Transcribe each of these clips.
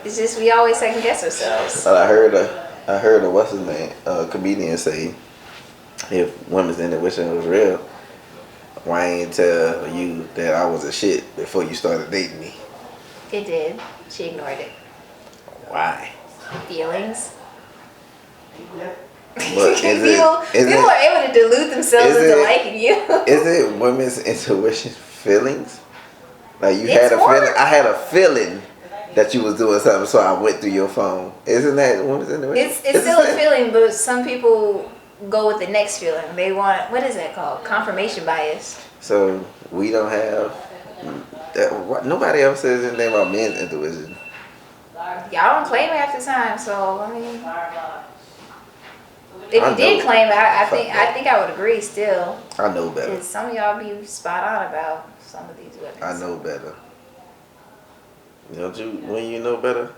It's just we always second guess ourselves. But I heard a what's his name, a comedian say, if women's intuition was real, why ain't tell you that I was a shit before you started dating me? It did. She ignored it. Why? Feelings. But people are able to delude themselves into liking you. Is it women's intuition feelings? Like you It's had a more- feeling. I had a feeling that you was doing something, so I went through your phone. Isn't that women's intuition? It's still a feeling, but some people go with the next feeling. They want, what is that called? Confirmation bias. So we don't have that. Nobody else says anything about men's intuition. Y'all don't claim it half the time, so I mean, if you did claim it, I think I would agree still. I know better. Because some of y'all be spot on about some of these women. I know better. Don't you? When you know better?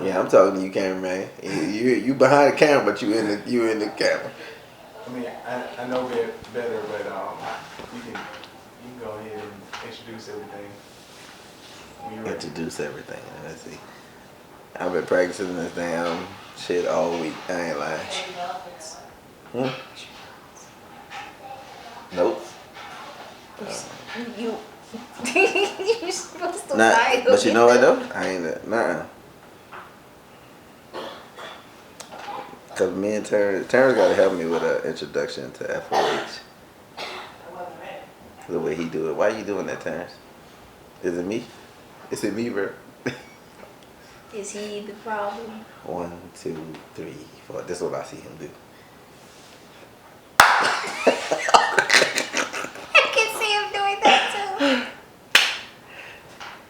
Yeah, I'm talking to you, cameraman. You behind the camera, but you in the camera. I mean, I know better, but you can go ahead and introduce everything. When you're ready. Introduce everything. Let's see. I've been practicing this damn shit all week. I ain't lying. Nope. You you're supposed to Nah, lie. but you know what though? I ain't nah. Cause me and Terrence gotta help me with an introduction to FOH. The way he do it. Why you doing that, Terrence? Is it me? Is it me, bro? Is he the problem? 1, 2, 3, 4. This is what I see him do. I can see him doing that too.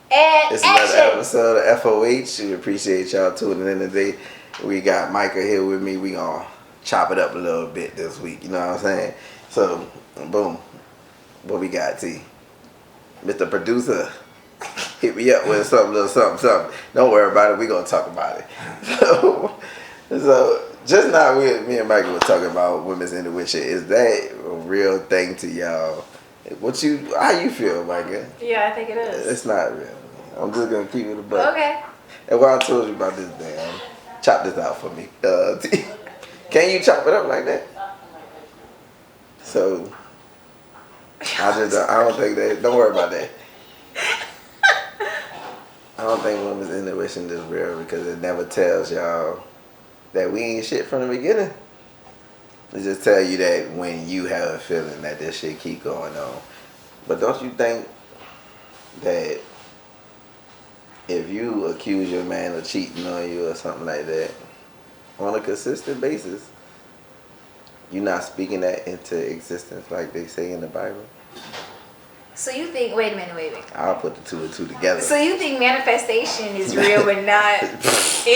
And It's action. another episode of FOH. We appreciate y'all tuning in today. We got Micah here with me. We gonna chop it up a little bit this week. You know what I'm saying? So, boom. What we got, T? Mr. Producer, hit me up with something, little something. Don't worry about it. We gonna talk about it. So just now, me and Micah was talking about women's intuition. Is that a real thing to y'all? How you feel, Micah? Yeah, I think it is. It's not real. I'm just gonna keep it a buck. Okay. And what I told you about this damn, chop this out for me. Can you chop it up like that? So I don't think that. Don't worry about that. I don't think women's intuition is real because it never tells y'all that we ain't shit from the beginning. It just tell you that when you have a feeling that this shit keep going on. But don't you think that if you accuse your man of cheating on you or something like that on a consistent basis, you're not speaking that into existence like they say in the Bible? So you think? Wait a minute. I'll put the 2 and 2 together. So you think manifestation is real, but not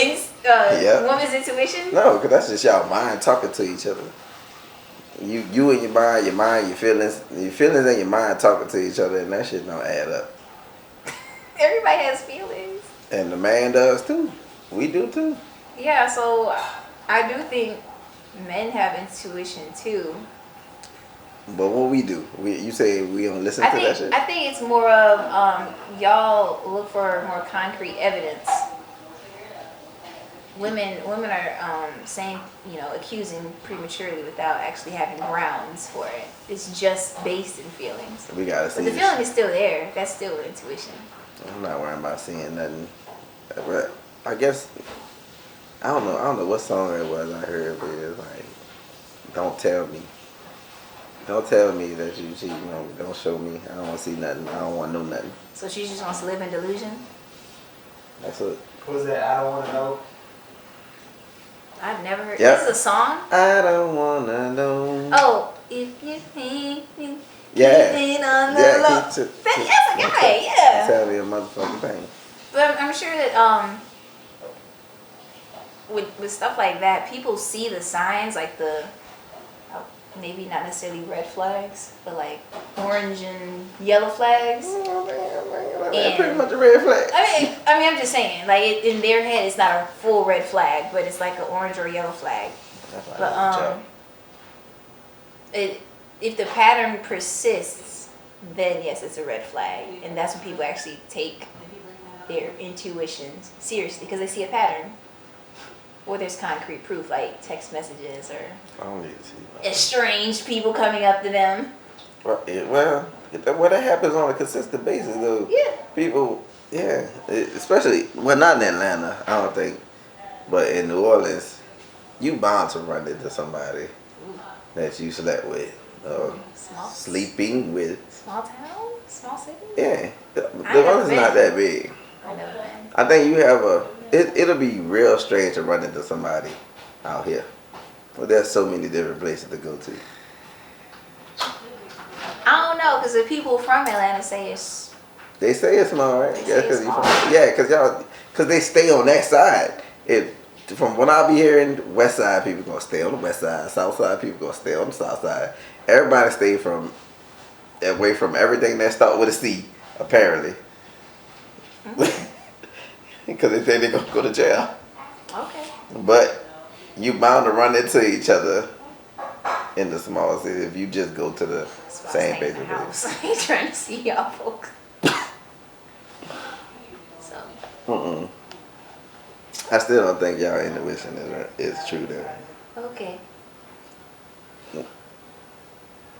Yeah. woman's intuition? No, because that's just y'all mind talking to each other. You and your mind, your feelings and your mind talking to each other, and that shit don't add up. Everybody has feelings. And the man does too. We do too. Yeah, so I do think men have intuition too. But what we do, you say we don't listen to that shit? I think it's more of y'all look for more concrete evidence. Women are saying, accusing prematurely without actually having grounds for it. It's just based in feelings. We gotta see. But the feeling is still there. That's still intuition. I'm not worrying about seeing nothing. But I guess I don't know what song it was I heard, but it's like, don't tell me. Don't tell me that you cheating on me. Don't show me. I don't want to see nothing. I don't want to know nothing. So she just wants to live in delusion? That's it. What was that? I don't want to know. I've never heard. Yep. This is a song? I don't want to know. Oh, if you think Yeah. keep it on the Yeah, low. keep it- That's a guy, yeah. Tell me a motherfucking thing. But I'm sure that with stuff like that, people see the signs, like maybe not necessarily red flags, but like orange and yellow flags. That's pretty much a red flag. I mean, I'm just saying, like in their head, it's not a full red flag, but it's like an orange or yellow flag. But if the pattern persists, then yes, it's a red flag, and that's when people actually take their intuitions seriously because they see a pattern. Or there's concrete proof like text messages or I don't need to see that. estranged people coming up to them. Well, that happens on a consistent basis though. Yeah. People, yeah, especially well, not in Atlanta, I don't think, but in New Orleans, you bound to run into somebody that you slept with, sleeping with. Small town, small city. Yeah, the never Orleans is been. not that big. I know that. I think you have it'll be real strange to run into somebody out here. But there's so many different places to go to. I don't know because the people from Atlanta say it's. They say it's small, right? They say it's small. Because they stay on that side. From what I be hearing, west side people gonna stay on the west side, south side people gonna stay on the south side. Everybody stay away from everything that start with a C, apparently. Because they think they're gonna go to jail. Okay. But you bound to run into each other in the small city if you just go to the same place. I ain't trying to see y'all folks. So. I still don't think y'all intuition is true though. Okay.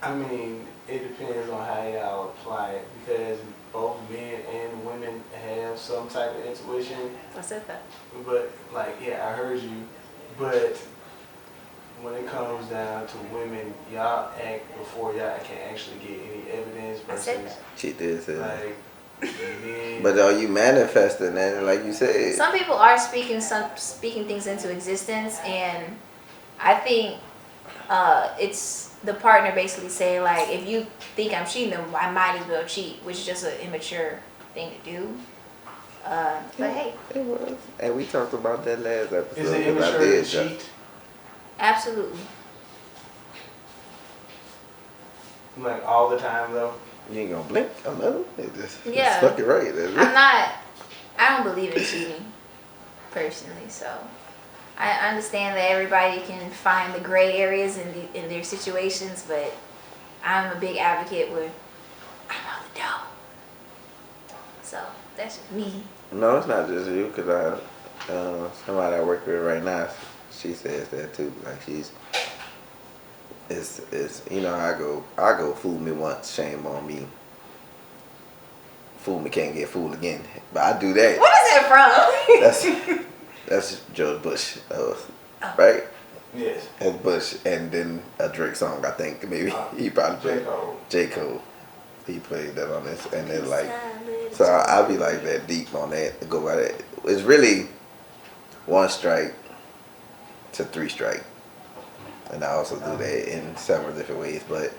I mean, it depends on how y'all apply it because both men and women have some type of intuition. I said that. But like, yeah, I heard you. But when it comes down to women, y'all act before y'all can actually get any evidence I said versus that. She did say that. like men. But are you manifesting that, like you said? Some people are speaking things into existence, and I think it's the partner basically saying like, if you think I'm cheating, then I might as well cheat, which is just an immature thing to do. But hey, It was, and we talked about that last episode. Is it 'cause I immature did to cheat? absolutely. Like all the time though? You ain't gonna blink a little. It's Yeah. fucking right. That's it. I don't believe in cheating, personally, so I understand that everybody can find the gray areas in their situations, but I'm a big advocate where I'm on the door. So that's just me. No, it's not just you, because somebody I work with right now, she says that too. Like it's you know, I go fool me once, shame on me. Fool me can't get fooled again. But I do that. What is that from? That's George Bush, right? Yes. And Bush, and then a Drake song. I think maybe he probably played J. Cole. He played that on this, and then like, so I'll be like that deep on that. Go by that. It's really 1 strike to 3 strike, and I also do that in several different ways. But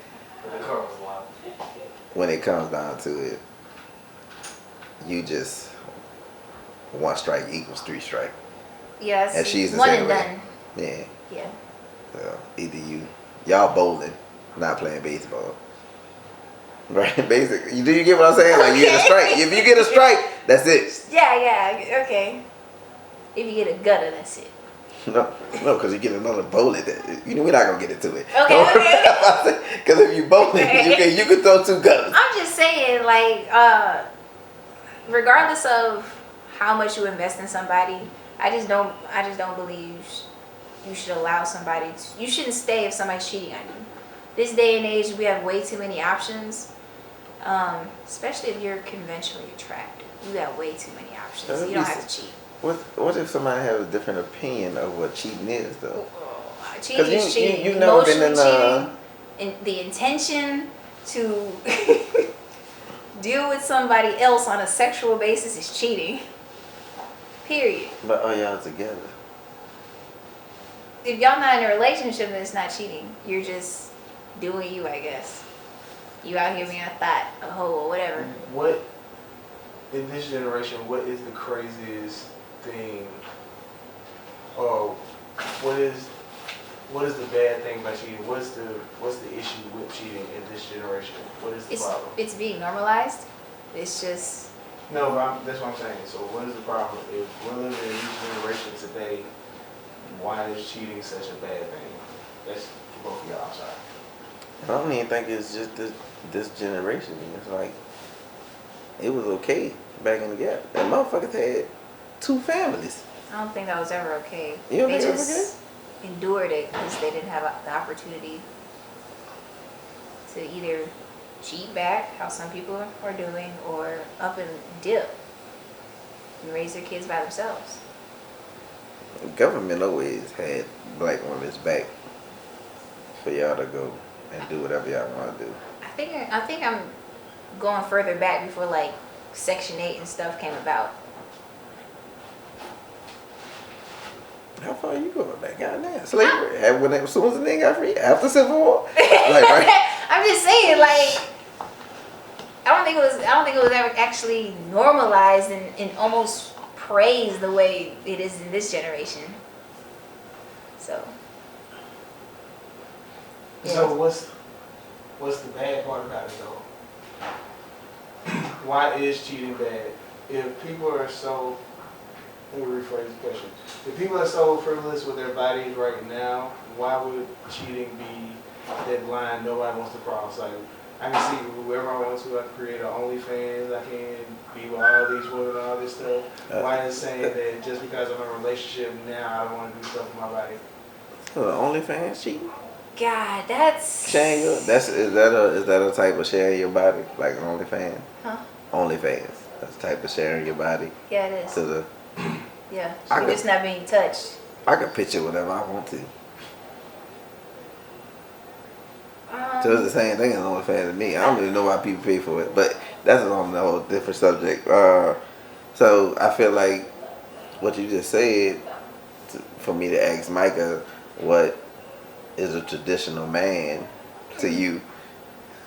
when it comes down to it, you just 1 strike equals 3 strike. Yes. And she's the one same and way. done. Yeah. Yeah. So either y'all bowling, not playing baseball. Right, basically. Do you get what I'm saying? Like, you get a strike. If you get a strike, that's it. Yeah, okay. If you get a gutter, that's it. No, because you get another bowling. We're not gonna get into it. Okay. Because if you bowling, you can throw 2 gutters. I'm just saying, like, regardless of how much you invest in somebody, I just don't believe you should allow somebody to. You shouldn't stay if somebody's cheating on you. This day and age, we have way too many options. Especially if you're conventionally attracted, you got way too many options. You don't have to cheat. What if somebody has a different opinion of what cheating is, though? Cheating is cheating. You've never been in cheating, and the intention to deal with somebody else on a sexual basis is cheating. Period. But are y'all together? If y'all not in a relationship, then it's not cheating. You're just doing you, I guess. You out here being a thought, a hoe, or whatever. What, in this generation, what is the craziest thing, or what is the bad thing about cheating? What's the issue with cheating in this generation? What is the problem? It's being normalized. It's just... No, but that's what I'm saying. So what is the problem? If we're living in this generation today, why is cheating such a bad thing? That's for both of y'all, I'm sorry. I don't even think it's just this generation. It's like it was okay back in the gap. That motherfuckers had 2 families. I don't think that was ever okay. You don't They think it was just endured it because they didn't have the opportunity to either cheat back, how some people are doing, or up and dip and raise their kids by themselves. The government always had black women's back for y'all to go and do whatever y'all want to do. I think I'm going further back before like Section 8 and stuff came about. How far you going back? Goddamn, slavery. As soon as the nigga got free, after Civil War. Like, right? I'm just saying, like, I don't think it was ever actually normalized and almost praised the way it is in this generation. So. So what's the bad part about it though? Why is cheating bad? If people are so, let me rephrase the question. If people are so frivolous with their bodies right now, why would cheating be that line nobody wants to cross? Like, I can see whoever I want to, I can create an OnlyFans, I can be with all these women, all this stuff. Why is saying that just because I'm in a relationship now, I don't want to do stuff with my body? OnlyFans cheating? God, that's Sharing your is that a type of sharing your body, like OnlyFans? Huh? OnlyFans. That's a type of sharing your body Yeah, it is. to the. Yeah, I you're could- just not being touched. I can picture whatever I want to. So it's the same thing as OnlyFans to me. I don't even know why people pay for it, but that's on a whole different subject. So I feel like what you just said, for me to ask Micah, what is a traditional man to you?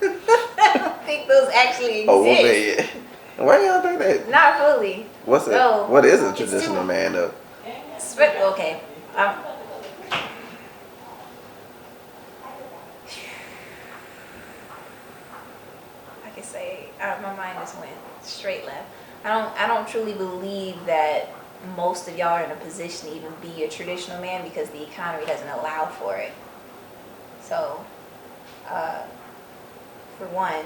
I don't think those actually exist. Oh, woman. Why y'all think that? Not fully. No, What is a it's traditional too- man though? Okay. I can say my mind just went straight left. I don't truly believe that most of y'all are in a position to even be a traditional man because the economy doesn't allow for it. So, for one,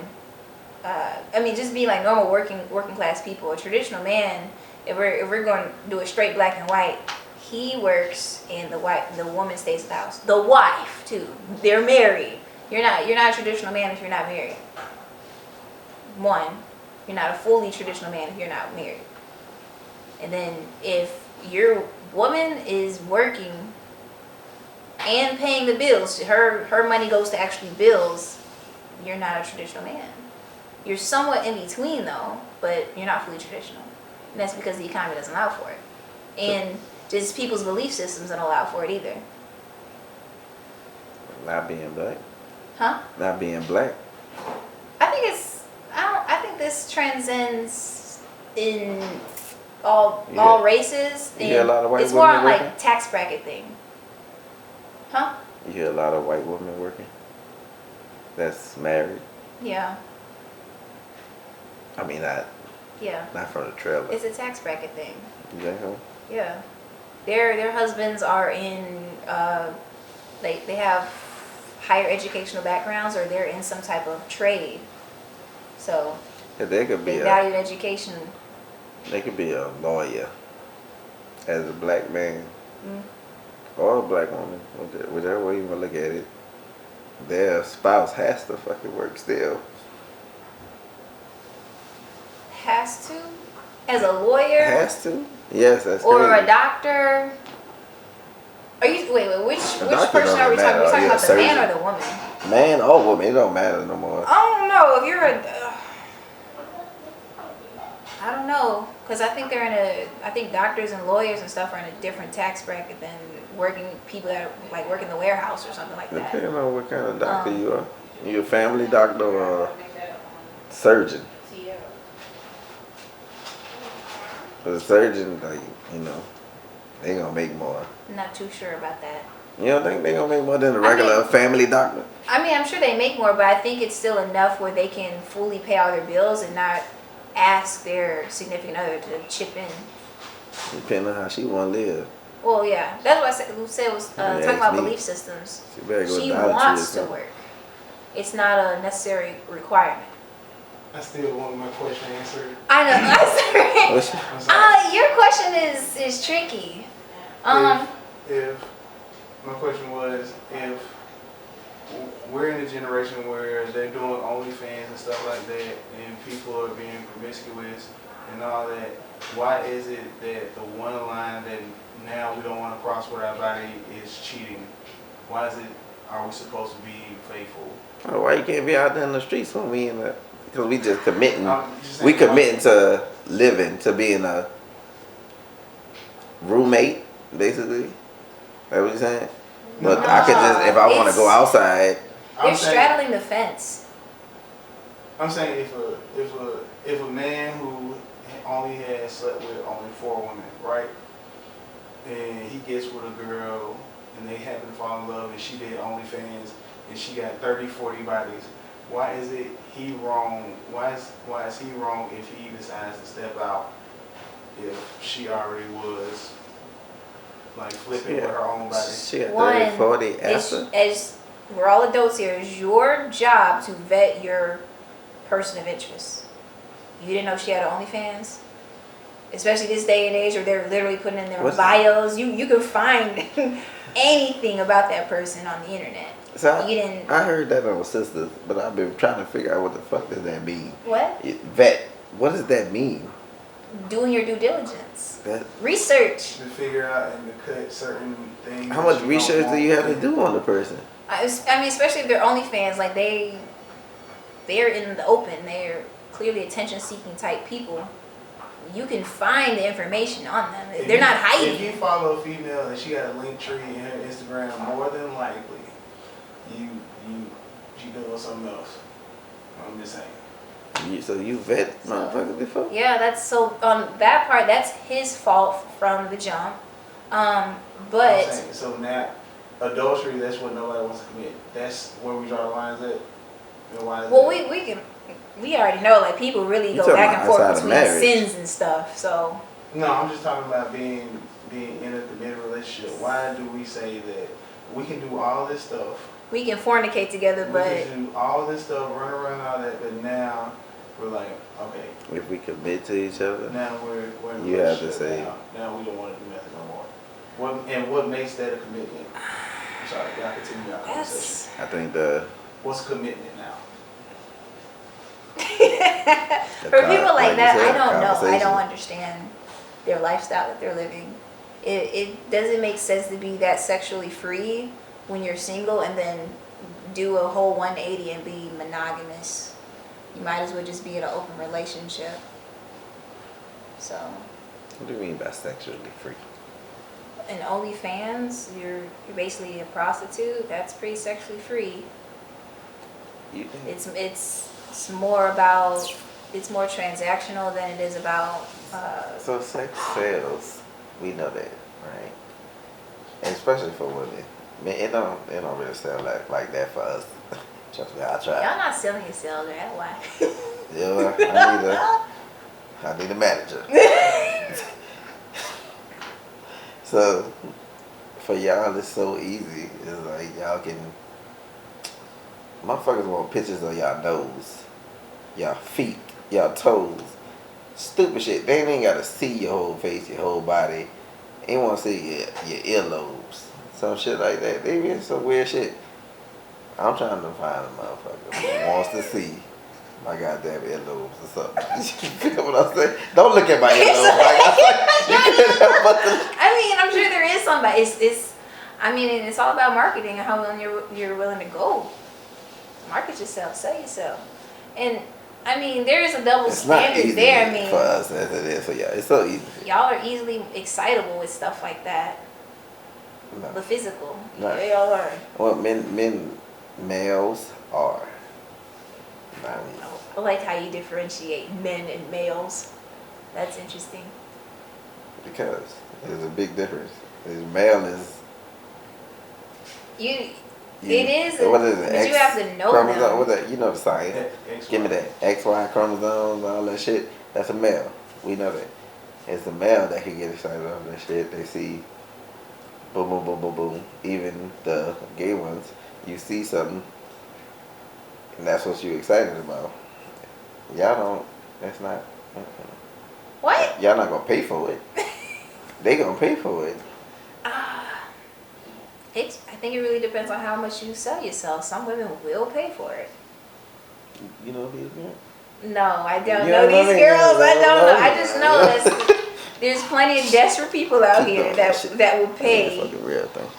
I mean, just be like normal working class people. A traditional man, if we're going to do it straight black and white, he works and the woman stays at the house. The wife too. They're married. You're not a traditional man if you're not married. One, you're not a fully traditional man if you're not married. And then if your woman is working and paying the bills, her money goes to actually bills, you're not a traditional man. You're somewhat in between though, but you're not fully traditional. And that's because the economy doesn't allow for it. And just people's belief systems don't allow for it either. Not being black. Huh? Not being black. I think this transcends in all races. You hear a lot of white it's more women on working? like tax bracket thing. Huh? You hear a lot of white women working that's married. Yeah. I mean, Yeah. not from the trailer. It's a tax bracket thing. You think so? Yeah. Their husbands are in they have higher educational backgrounds or they're in some type of trade. So Yeah, they could be they value education. They could be a lawyer as a black man Mm. or a black woman, whichever way you want to look at it. Their spouse has to fucking work still. Has to? As a lawyer? Has to? Yes, that's Or crazy. a doctor? Are you which doctor person don't are we talking? matter. We're talking Yeah, about the man surgeon. or the woman? Man or woman, it don't matter no more. I don't know if you're I don't know, because I think doctors and lawyers and stuff are in a different tax bracket than working people that like work in the warehouse or something like that. Depending on what kind of doctor you are. You a family doctor or a surgeon? But a surgeon, like, they gonna make more. I'm not too sure about that. You don't think they gonna make more than a regular family doctor? I mean, I'm sure they make more, but I think it's still enough where they can fully pay all their bills and not ask their significant other to chip in. Depending on how she wanna live. Well, yeah, that's what I said was Yeah, talking about me. belief systems. She better go She Dollar Tree or wants to something. work. It's not a necessary requirement. I still want my question answered. I know. I'm What's- sorry. I'm sorry. Your question is tricky. If my question was, if we're in a generation where they're doing OnlyFans and stuff like that, and people are being promiscuous and all that, why is it that the one line that now we don't want to cross with our body is cheating? Why is it? Are we supposed to be faithful? Oh, why you can't be out there in the streets when we in the? Because we just committing. I'm just We saying, committing to living, to being a roommate, basically. That what you saying? But I could just, if I want to go outside. You're I'm saying, straddling the fence. I'm saying if a man who only has slept with only 4 women, right, and he gets with a girl and they happen to fall in love and she did OnlyFans and she got 30, 40 bodies, why is it he wrong? Why is he wrong if he decides to step out if she already was like flipping with her own body? She got One, 30, 40 it's, after. as we're all adults here, it's your job to vet your person of interest. You didn't know she had OnlyFans? Especially this day and age where they're literally putting in their What's bios. You can find anything about that person on the internet. So You didn't. I heard that on Sisters, but I've been trying to figure out what the fuck does that mean. What? Vet. What does that mean? Doing your due diligence. That. Research. To figure out and to cut certain things. How that much you don't research do want. you have to do on the person? I mean, especially if they're OnlyFans, like they're in the open. They're clearly attention-seeking type people. You can find the information on them. They're not hiding. If you follow a female and she got a link tree in her Instagram, more than likely, she doing something else. I'm just saying. So you vet motherfuckers before? Yeah, that's so on that part. That's his fault from the jump. I'm But saying, so now, adultery, that's what nobody wants to commit. That's where we draw the lines at. And why is well, it? we already know like people really You go talking back about and forth outside of between marriage. sins and stuff. So No, I'm just talking about being in a committed relationship. Why do we say that we can do all this stuff? we can fornicate together, We but can do all this stuff, run around all that, but now we're like, okay, If we commit to each other, now we're in a You have to relationship say- now we don't want to do nothing no more. What makes that a commitment? I'm sorry, y'all continue our conversation. that's I think the What's commitment now? for people like you that. said, I don't know. I conversation. don't understand their lifestyle that they're living. It doesn't make sense to be that sexually free when you're single and then do a whole 180 and be monogamous. You might as well just be in an open relationship. So, What do you mean by sexually free? in OnlyFans, you're basically a prostitute. That's pretty sexually free. You think? It's more about it's more transactional than it is about. So sex sells. We know that, right? And especially for women. Man, it don't really sell like that for us. Trust me, I Y'all try. not selling yourselves, right? Why? Yeah, I need a manager. So for y'all, it's so easy. It's like y'all can. Motherfuckers want pictures of y'all nose, y'all feet, y'all toes. Stupid shit. They ain't gotta see your whole face, your whole body. They want to see your earlobes. Some shit like that. They be some weird shit. I'm trying to find a motherfucker who wants to see my goddamn earlobes or something. You feel what I'm saying? Don't look at my earlobes. You can't help but to. I mean, I'm sure there is somebody. I mean, it's all about marketing and how willing you're willing to go. Market yourself, sell yourself, and I mean, there is a double It's not standard easy there. I mean, for us as it is for y'all. It's so easy. y'all are easily excitable with stuff like that. No. The physical, Right. they all are. Well, males are. I mean, I like how you differentiate men and males. That's interesting. because there's a big difference. This male is. It You, is, what is it? but you have to know chromosome, them. what that? You know the science. Give me that. XY chromosomes, all that shit. That's a male. We know that. It's a male that can get excited over that shit. They see boom, boom, boom, boom, boom. Even the gay ones, you see something, and that's what you're excited about. Y'all don't. That's not. What? Y'all not gonna pay for it. They gonna pay for it. I think it really depends on how much you sell yourself. Some women will pay for it. You know these girls? No, I don't You know don't know these these girls. girls. I don't know. I just know Yeah. there's plenty of desperate people out here that will Yeah, pay fucking real thing.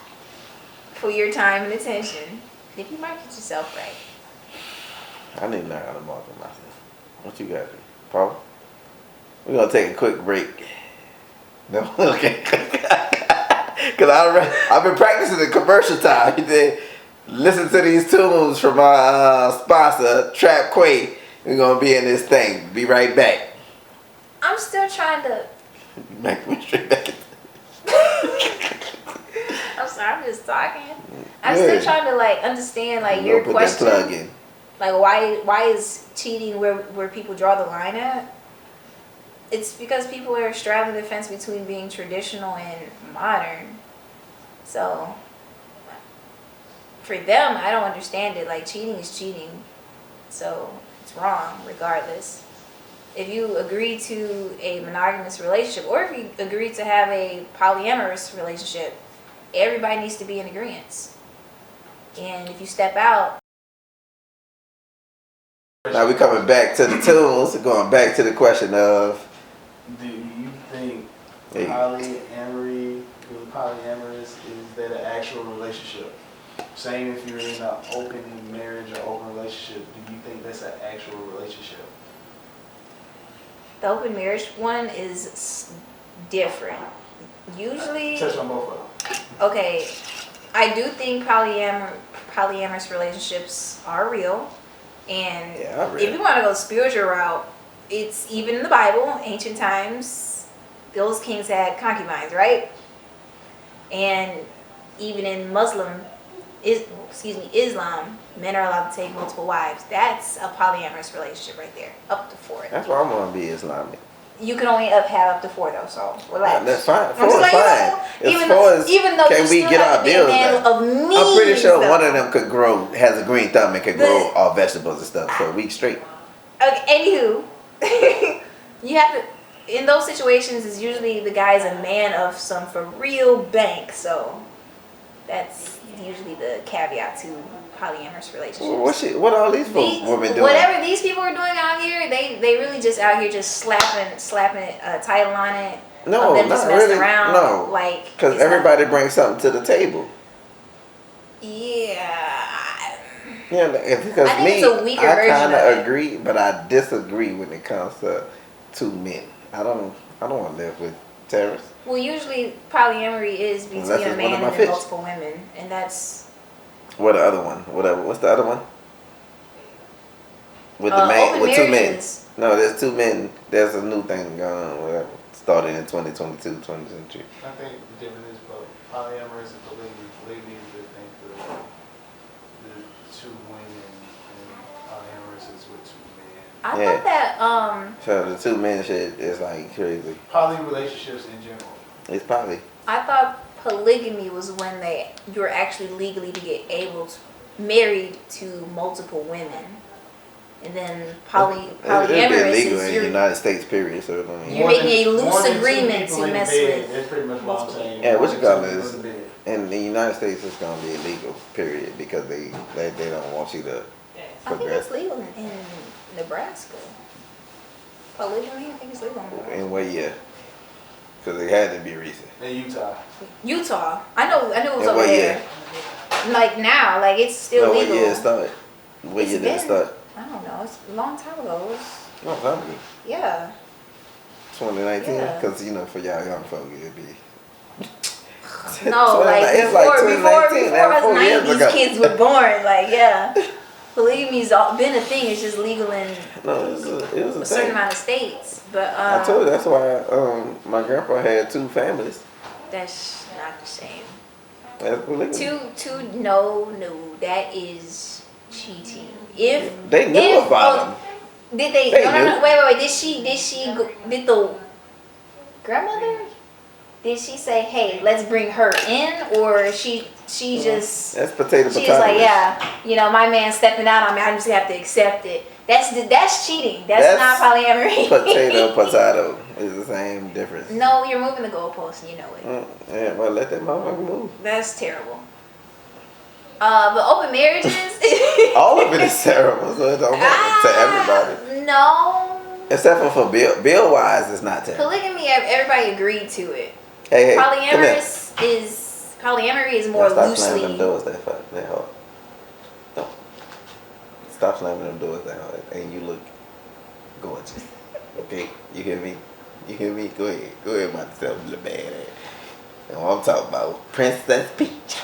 for your time and attention if you market yourself right. I need to learn how to market myself. What you got, Paul? We're gonna take a quick break. No, okay. Cause I've been practicing the commercial time. You did listen to these tunes from our sponsor, Trap Quay. We're gonna be in this thing. Be right back. I'm still trying to. Back straight back. I'm sorry, I'm just talking. I'm Good. still trying to like understand like your Put question. that plug in. Like why is cheating where people draw the line at? It's because people are straddling the fence between being traditional and modern. So for them, I don't understand it. Like cheating is cheating. So it's wrong regardless. If you agree to a monogamous relationship or if you agree to have a polyamorous relationship, everybody needs to be in agreement. And if you step out. Now we coming back to the tunes. Going back to the question of. Do you think Hey. polyamory, being polyamorous, is that an actual relationship? Same if you're in an open marriage or open relationship, do you think that's an actual relationship? The open marriage one is different. Usually, Touch on both of them. okay, I do think polyamorous relationships are real. And Yeah, I read. if you want to go spiritual route, it's even in the Bible, ancient times, those kings had concubines, right? And even in Islam, men are allowed to take multiple wives. That's a polyamorous relationship right there, up to 4. That's why I'm gonna be Islamic. You can only have up to 4 though, so relax. That's fine. I'm 4 just is letting you fine. know, As even though can you we still get have our to be a bills man done? of means. I'm pretty sure though. one of them could grow, has a green thumb and could grow all vegetables and stuff. So we straight. Okay, anywho, you have to. In those situations, it's usually the guy's a man of some for real bank. So that's usually the caveat to polyamorous relationships. What all these women doing? Whatever these people are doing out here, they really just out here just slapping a title on it. No, of them not just messing really. around. No, Like because it's not- everybody brings something to the table. Yeah. Yeah, because I think me, it's a weaker I version kind of of it. agree, but I disagree when it comes to 2 men. I don't want to live with terrorists. Well, usually polyamory is between Unless a it's one of man my and then fish. multiple women, and that's What the other one? What's the other one? With the man, open with 2 men. marriages. No, there's 2 men. There's a new thing going on. Whatever. Started in 2022, 2023. I think the difference is polyamorous and polygamy. Polygamy is the thing for the 2 women, and polyamorous is with 2 men. I Yeah. thought that So the 2 men shit is like crazy. Poly relationships in general. It's probably. I thought polygamy was when you're actually legally to get married to multiple women, and then It'd polyamorous be illegal is in the you're United States, period. So it don't mean. You're making a More loose than 2 agreement people to in mess bed. with That's pretty much what I'm multiple. saying. Yeah, what you call More than 2 this? people in bed. In the United States, it's gonna be illegal, period, because they don't want you to I think progress. it's legal in Nebraska. Polygamy, I think it's legal in Nebraska. In what year? Because it had to be recent. In Utah. Utah. I knew it was In over what there. year? Like now, like it's still No, legal. what year it started? What It's year did it been- start? I don't know. It's a long time ago. It was, No, time ago. yeah. 2019? Yeah. Because, for y'all young folk, it'd be. No, like It's before, like 2019, before us 4 years 90s ago. kids were born. Like, yeah. Polygamy's been a thing. It's just legal in No, it was a a certain thing. amount of states. But I told you, that's why my grandpa had 2 families. that's not the same. That's polygamy. No, that is cheating. If They knew about them. Did they? They No. knew. Wait. Did the grandmother? Did she say, "Hey, let's bring her in," or she just That's potato. she's like, "Yeah, my man stepping out on me. I just have to accept it." That's cheating. That's not polyamory. Potato is the same difference. No, you're moving the goalposts, and you know it. Yeah, well, let that motherfucker move. That's terrible. But open marriages. All of it is terrible, so it don't matter to everybody. No. Except for bill wise, it's not terrible. Polygamy, everybody agreed to it. Hey, Polyamory is more stop loosely. slamming them doors that hard. Don't. Stop slamming them doors that hard. And you look gorgeous. Okay? You hear me? You hear me? Go ahead. Go ahead about to tell me the bad ass. And what I'm talking about, Princess Peach.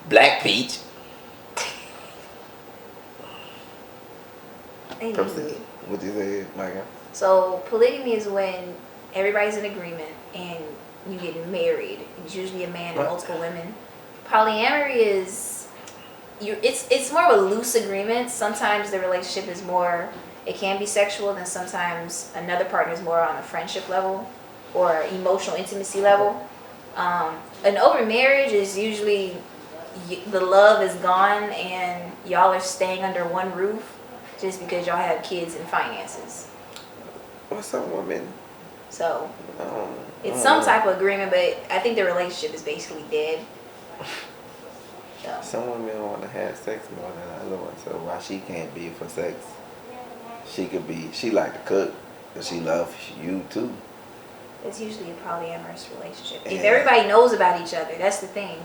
Black Peach. Anyway. What you say, Micah? So polygamy is when everybody's in agreement and you get married. It's usually a man and multiple women. Polyamory is it's more of a loose agreement. Sometimes the relationship is more, it can be sexual, then sometimes another partner is more on a friendship level or emotional intimacy level. An open marriage is usually the love is gone and y'all are staying under one roof just because y'all have kids and finances. What's some women? So it's some type of agreement, but I think the relationship is basically dead. So. Some women want to have sex more than other ones, so why she can't be for sex? She like to cook, but she loves you too. It's usually a polyamorous relationship. Yeah. If everybody knows about each other, that's the thing.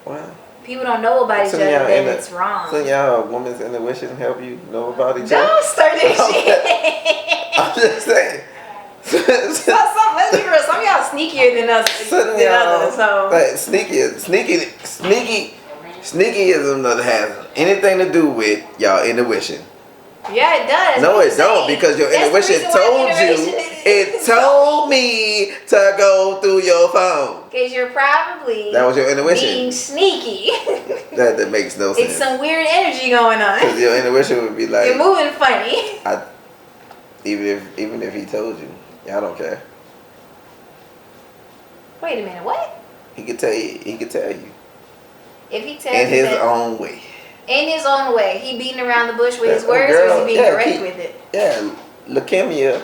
Well, people don't know about each other, then it's wrong. So y'all women's intuition help you know about each other? Don't start this shit. I'm just saying. Let's be real. Some of y'all sneakier than us. Others, so. Like sneakyism doesn't have anything to do with y'all intuition. Yeah, it does. No, it don't, because your intuition told you. It told me to go through your phone. Because you're probably that was your intuition being sneaky. that makes no sense. It's some weird energy going on. Because your intuition would be like, you're moving funny. Even if he told you, y'all don't care. Wait a minute, what? He could tell you. He could tell you. If he tells you in his own way. In his own way, he beating around the bush with his words, or is he being direct with it? Yeah, leukemia.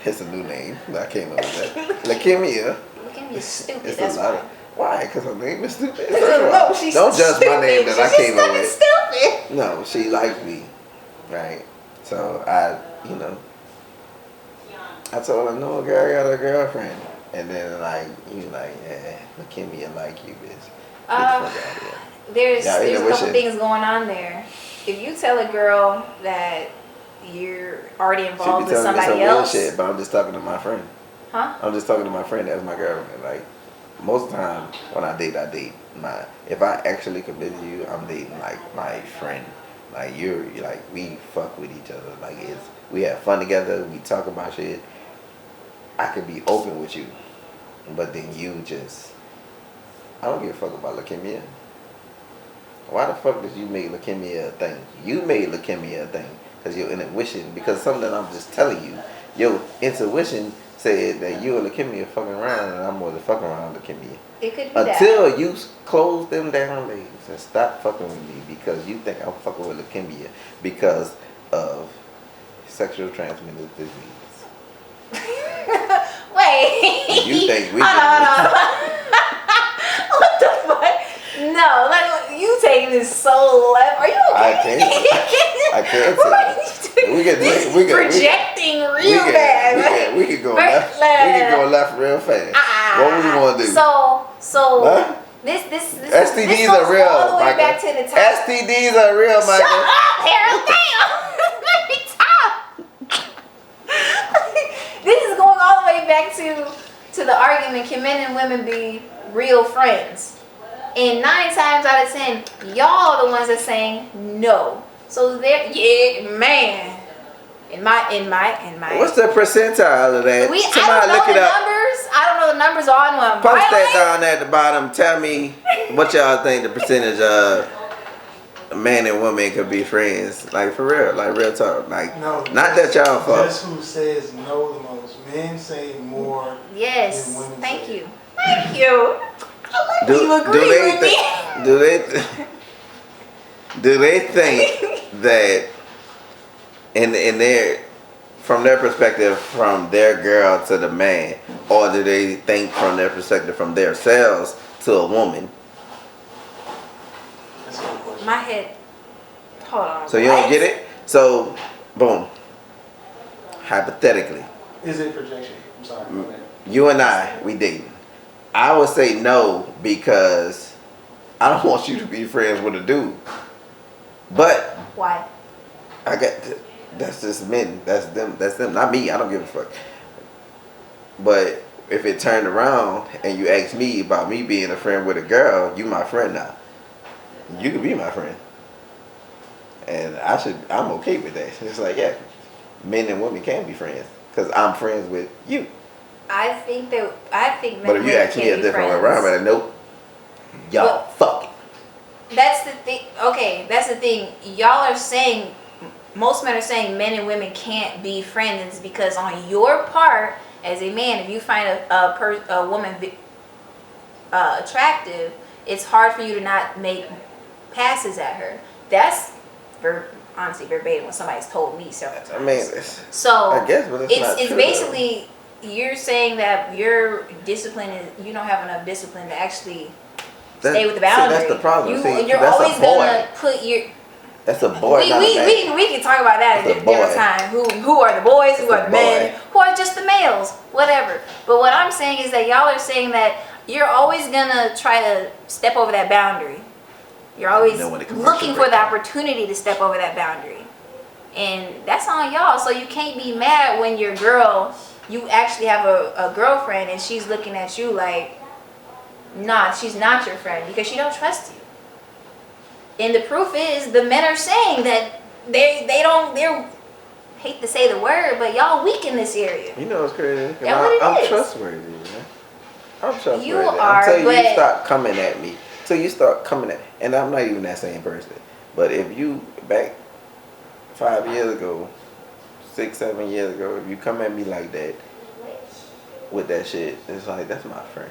It's a new name. I came up with that. Leukemia. Leukemia is stupid. It's that's why. Why? Because her name is stupid. No, she's don't judge stupid. my name that I came up with. Stupid. No, she liked me, right? So I told her, no, girl, I got a girlfriend. And then yeah, leukemia like you, bitch. There's a couple things going on there. If you tell a girl that you're already involved with somebody else, shit, but I'm just talking to my friend. Huh? I'm just talking to my friend that's my girlfriend. Like most of the time when I date if I actually commit to you, I'm dating like my friend. Like you're like we fuck with each other. Like we have fun together. We talk about shit. I could be open with you, but then I don't give a fuck about leukemia. Why the fuck did you make leukemia a thing? You made leukemia a thing because your intuition, because something I'm just telling you, your intuition said that you and leukemia fucking around and I'm more than fucking around leukemia. It could be until you close them down, ladies, and stop fucking with me because you think I'm fucking with leukemia because of sexual transmitted disease. Wait. You think we what the fuck? No, like you taking this so left. Are you okay? I can't. We projecting real bad. We could go left. We could go left real fast. What we want to do? So huh? This STDs are real, all the way Michael. back to the top. STDs are real, Michael. Shut up, Harold. Damn. Let me talk. This is going all the way back to the argument: can men and women be real friends? And 9 times out of 10, y'all are the ones that saying no. So there, yeah, man. In my. What's the percentile of that? I don't know the numbers. I don't know the numbers on one. Post that down at the bottom. Tell me what y'all think the percentage of man and woman could be friends. Like for real, like real talk. Like not that y'all fuck. That's who says no the most. Men say more. Yes. Than women Thank say. you. Thank you. Do you agree with me? Do they think that in their from their perspective, from their girl to the man, or do they think from their perspective, from themselves to a woman? That's a good question. My head. Hold on. So you don't get it? So, boom. Hypothetically, Is it projection? I'm sorry. Go ahead. you and I, we dating. I would say no because I don't want you to be friends with a dude. But Why? I got that's just men. That's them. That's them. Not me. I don't give a fuck. But if it turned around and you asked me about me being a friend with a girl, you my friend now. You could be my friend, and I'm okay with that. It's like, yeah, men and women can be friends because I'm friends with you. I think men But if you ask me a different way around, I'm like, nope, y'all Well, fuck it. That's the thing. Okay, that's the thing. Y'all are saying, most men are saying men and women can't be friends because on your part, as a man, if you find a woman attractive, it's hard for you to not make passes at her. That's honestly verbatim what somebody's told me several times. I mean, so I guess, but it's not it's true, basically you're saying that your discipline is you don't have enough discipline to actually stay with the boundary. See, that's the problem. You're that's always a boy. gonna put your. That's a boy. We not a man. can talk about that at That's a a different boy. time. Who are the boys? Who That's are a the men? boy. Who are just the males? Whatever. But what I'm saying is that y'all are saying that you're always gonna try to step over that boundary. You're always know when the commercial looking for break the down. opportunity to step over that boundary. And that's on y'all. So you can't be mad when your girl, you actually have a girlfriend and she's looking at you like, nah, she's not your friend because she don't trust you. And the proof is the men are saying that they're hate to say the word, but y'all weak in this area. You know what's crazy? That's what it I'm is. trustworthy, man. I'm trustworthy. You are, Until you but- start coming at me. Till you start coming at, and I'm not even that same person. But if you back 5 years ago, 6, 7 years ago, if you come at me like that with that shit, it's like that's my friend.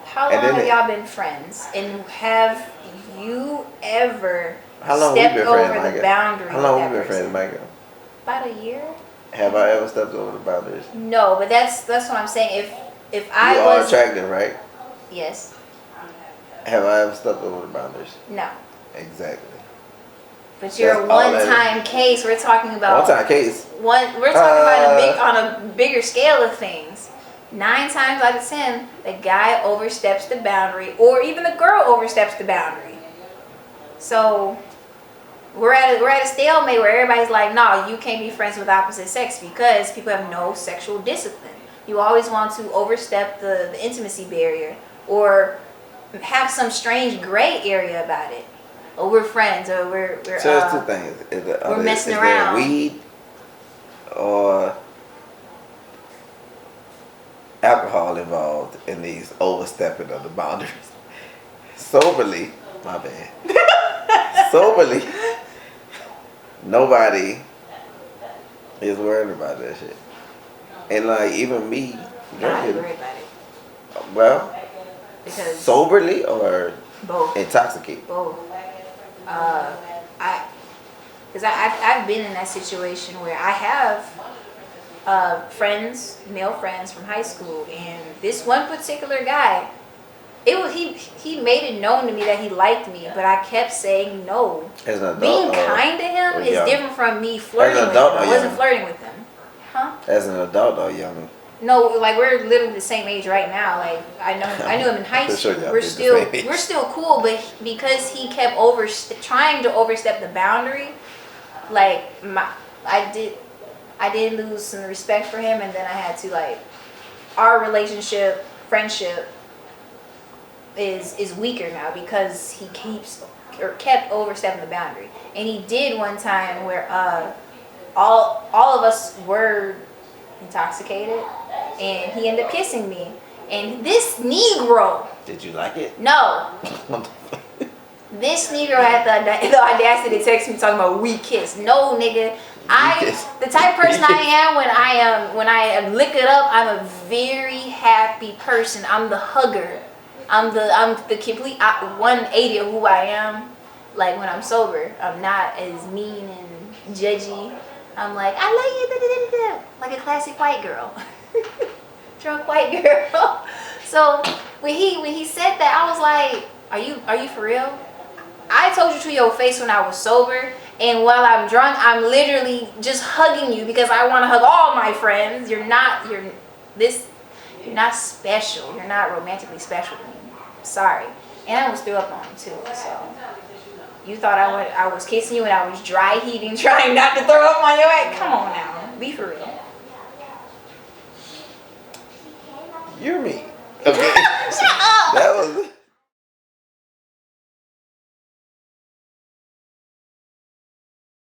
How And long then have y'all been friends? And have you ever How long we stepped been over friends, the Micah? boundary How long with we that been friends, person? Micah? About a year? Have I ever stepped over the boundaries? No, but that's what I'm saying. If You I are was attractive, right? yes, Have I ever stepped over the boundaries? no. Exactly. But you're a That's all that is. one-time case. We're talking about One time case. We're talking about on a bigger scale of things. 9 times out of 10, the guy oversteps the boundary, or even the girl oversteps the boundary. So we're at a stalemate where everybody's like, "No, you can't be friends with opposite sex because people have no sexual discipline. You always want to overstep the intimacy barrier, or have some strange gray area about it. Or we're friends, or we're So there's two things. we're messing is around. there weed or alcohol involved in these overstepping of the boundaries? Soberly, my bad. Soberly, nobody is worried about that shit. And like even me Not drinking, worried about it well, because soberly or both. intoxicated. Both. I've been in that situation where I have friends, male friends from high school, and this one particular guy, he made it known to me that he liked me, but I kept saying no. As an adult, Being or kind to him or is young? different from me flirting As an with him. adult I or wasn't young? flirting with him. Huh? As an adult or young? No, like we're literally the same age right now. Like I knew him in high For sure school. y'all We're be the still same age. we're still cool, but because he kept trying to overstep the boundary, like I did lose some respect for him, and then I had to like our relationship, friendship is weaker now because he kept overstepping the boundary, and he did one time where all of us were intoxicated, and he ended up kissing me. And this Negro, Did you like it? no, this Negro had the audacity to text me talking about we kiss. No, nigga, kiss. the type of person I am when I am lick it up. I'm a very happy person. I'm the hugger. I'm the complete 180 of who I am. Like when I'm sober, I'm not as mean and judgy. I'm like, I love you, da, da, da, da, da. Like a classic white girl, drunk white girl. So when he said that, I was like, are you for real? I told you to your face when I was sober, and while I'm drunk, I'm literally just hugging you because I want to hug all my friends. You're not special. You're not romantically special to me. Sorry. And I was threw up on him too. So you thought I was kissing you and I was dry heaving, trying not to throw up on your head. Come on now, be for real. You're me. Okay. Shut up. That was.